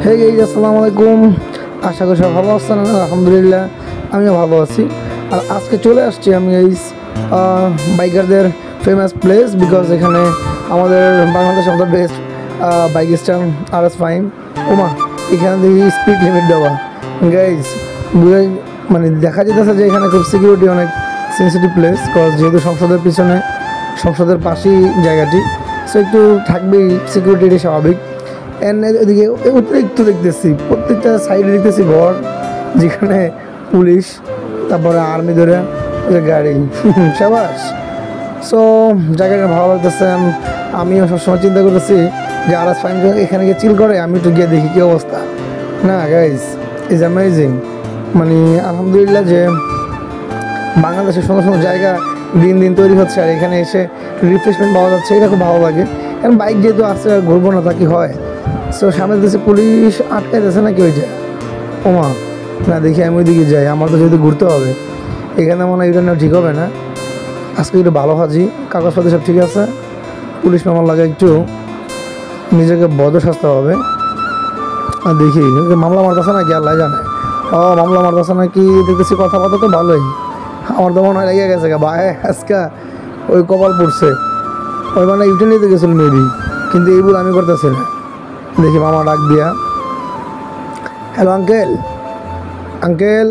Hey guys, আসসালামু আলাইকুম। আশা করি সবাই ভালো আছেন। আলহামদুলিল্লাহ আমিও ভালো আছি। আর আজকে চলে আসছি আমি গাইস বাইকারদের ফেমাস প্লেস, বিকজ এখানে আমাদের বাংলাদেশ আমাদের বেস্ট বাইক স্ট্যান্ড RS5 ওমা। এখানে দেখি স্পিড লিমিট দেওয়া গাইস, মানে দেখা যেতেছে যে এখানে খুব সিকিউরিটি অনেক সেন্সিটিভ প্লেস, কজ যেহেতু সংসদের পিছনে সংসদের পাশেই জায়গাটি, সো একটু থাকবেই সিকিউরিটি, স্বাভাবিক। এদিকে অতিরিক্ত দেখতেছি প্রত্যেকটা সাইডে দেখতেছি ঘর, যেখানে পুলিশ, তারপরে আর্মি ধরে গাড়ি সাবাস। সো জায়গাটা ভালো লাগতেছে। আমিও সবসময় চিন্তা করতেছি যে RS5 এখানে গিয়ে চিল করে, আমি একটু গিয়ে দেখি কী অবস্থা। না গাইস, ইজ অ্যামেজিং। মানে আলহামদুলিল্লাহ যে বাংলাদেশের সুন্দর সুন্দর জায়গা দিন দিন তৈরি হচ্ছে, আর এখানে এসে রিফ্রেশমেন্ট পাওয়া যাচ্ছে, এটা খুব ভালো লাগে। কারণ বাইক যেহেতু আসছে আর ঘুরবো না তা কি হয়। সো সামনে দেশে পুলিশ আটকে যাচ্ছে নাকি ওই যায় ওমা, না দেখি আমি ওইদিকে যাই, আমার তো যেহেতু ঘুরতে হবে। এখানে মনে হয় এটা নেওয়া ঠিক হবে না। আজকে একটু ভালো হাজি, কাগজপত্র সব ঠিক আছে, পুলিশ মামার লাগে একটু নিজেকে বদ্ধ সাজতে হবে। আর দেখি মামলা মারতেছে নাকি আল্লাহ জানে। মামলা মারতেছে নাকি দেখতেছি, কথাবার্তা তো ভালোই। আমার তো মনে হয় লেগে গেছে ভাই আজকে ওই কপাল পড়ছে, ওই মানে ইউটে নিতে গেছিল মেবি, কিন্তু এইগুলো আমি করতেছি না। দেখি মামা ডাক দিয়া, হ্যালো আঙ্কেল, আঙ্কেল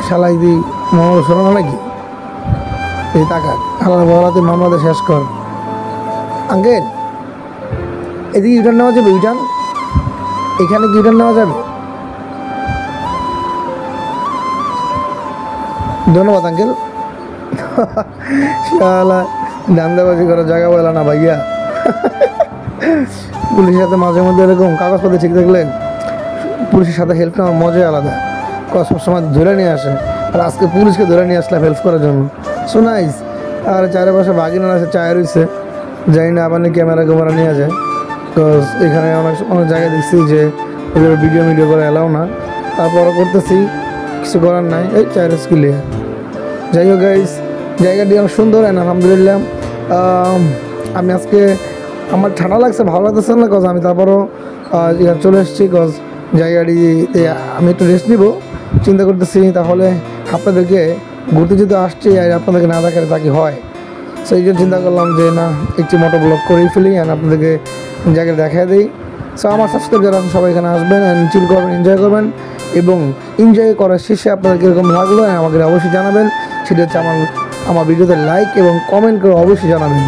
শালাই দি মামা শোনো না নাকি? এই টাকা আল্লাহ বলা, তুই মামলাতে শেষ কর। আঙ্কেল এদিকে ইউটার্ন নেওয়া যাবে? ইউটার্ন এখানে কি ইউটার্ন নেওয়া যাবে? ধন্যবাদ আঙ্কেল। শালা ধান্দাবাজি করার জায়গা বলা না ভাইয়া। পুলিশের সাথে মাঝে মধ্যে এরকম কাগজপত্র ঠিক থাকলে পুলিশের সাথে হেল্প নেওয়ার মজাই আলাদা। সবসময় ধরে নিয়ে আসে, আর আজকে পুলিশকে ধরে নিয়ে আসলাম হেল্প করার জন্য। So nice. আর চারিপাশে বাগিনা আছে, চায় রয়েছে, জানি না আবার ক্যামেরা ক্যামেরা নিয়ে যায়। বিকজ এখানে অনেক অনেক জায়গায় দেখছি যে ওদের ভিডিও করে এলাও না, তারপরও করতেছি, কিছু করার নাই। এই চায়ের স্কুলে যাই হোক গাইস, জায়গাটি অনেক সুন্দর। অ্যান্ড আলহামদুলিল্লাহ আমি আজকে আমার ঠান্ডা লাগছে, ভালো লাগতেছে না, কজ আমি তারপরও চলে এসেছি। কজ জায়গাটিতে আমি একটু রেস্ট নিব চিন্তা করতেছি, তাহলে আপনাদেরকে ঘুরতে যেতে আসছি আর আপনাদেরকে না দেখালে তা কি হয়। সেই জন্য চিন্তা করলাম যে না, একটি মোটো ব্লগ করেই ফেলি অ্যান্ড আপনাদেরকে জায়গায় দেখা দিই। সো আমার সাবস্ক্রাইব যারা সবাই এখানে আসবেন অ্যান্ড চিল করবেন, এনজয় করবেন, এবং এনজয় করার শেষে আপনাদের কীরকম লাগলো আমাকে অবশ্যই জানাবেন। সেটা হচ্ছে আমার ভিডিওতে লাইক এবং কমেন্ট করে অবশ্যই জানাবেন।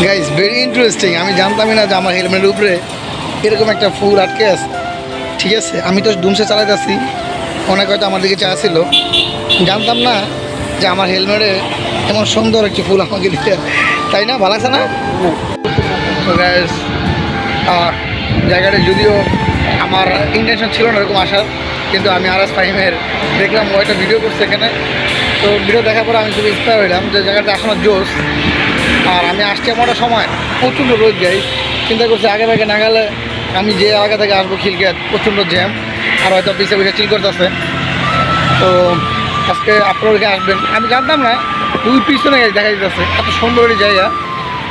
গাইস ভেরি ইন্টারেস্টিং, আমি জানতামই না যে আমার হেলমেটের উপরে এরকম একটা ফুল আটকে আছে। ঠিক আছে, আমি তো দুমসে চালাইতেছি, অনেক হয়তো আমার দিকে চাইছিল, জানতাম না যে আমার হেলমেটে এমন সুন্দর একটি ফুল আমাকে দিতে, তাই না? ভালো লাগছে না? তো গাইস জায়গাটা যদিও আমার ইন্টেনশন ছিল না এরকম আসার, কিন্তু আমি RS5-এর দেখলাম ও একটা ভিডিও করছে এখানে। তো ভিডিও দেখার পরে আমি খুব ইন্সপায়ার হইলাম যে জায়গাটা এখনও জোস। আর আমি আসছি আমার সময় প্রচণ্ড রোদ গাইস, চিন্তা করছি আগে ভাগে না গেলে আমি যে আগে থেকে আসবো খিলকেত, প্রচণ্ড জ্যাম, আর হয়তো পিছিয়ে পিছিয়ে চিল করতেছে। তো আজকে আপনারা এখানে আসবেন, আমি জানতাম না দুই পিছনে দেখা যেতেছে এত সুন্দর একটি জায়গা।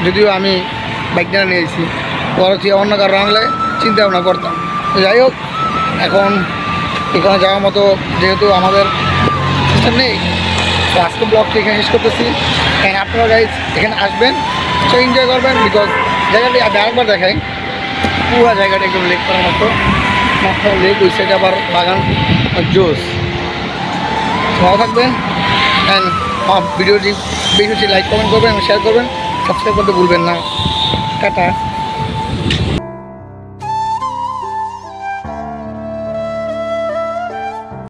যদিও আমি বাইক নিয়ে নিয়েছি, বড় থেকে অন্য কারো আনলে চিন্তা ভাবনা করতাম। তো যাই হোক, এখন এখানে যাওয়ার মতো যেহেতু আমাদের সিস্টেম নেই, তো আজকে ব্লগটি এখানে শেষ করতেছি। অ্যান্ড আপনারা গাইজ এখানে আসবেন, সো এনজয় করবেন, বিকজ জায়গাটি আমি আরেকবার দেখাই। পুরো জায়গাটা একদম লেক করার মতো, মাত্র লেক, ওই সাইডে আবার বাগান, জোস। ভালো থাকবেন অ্যান্ড আমার ভিডিওটি বেশি বেশি লাইক কমেন্ট করবেন, শেয়ার করবেন, সাবস্ক্রাইব করতে ভুলবেন না। টাটা।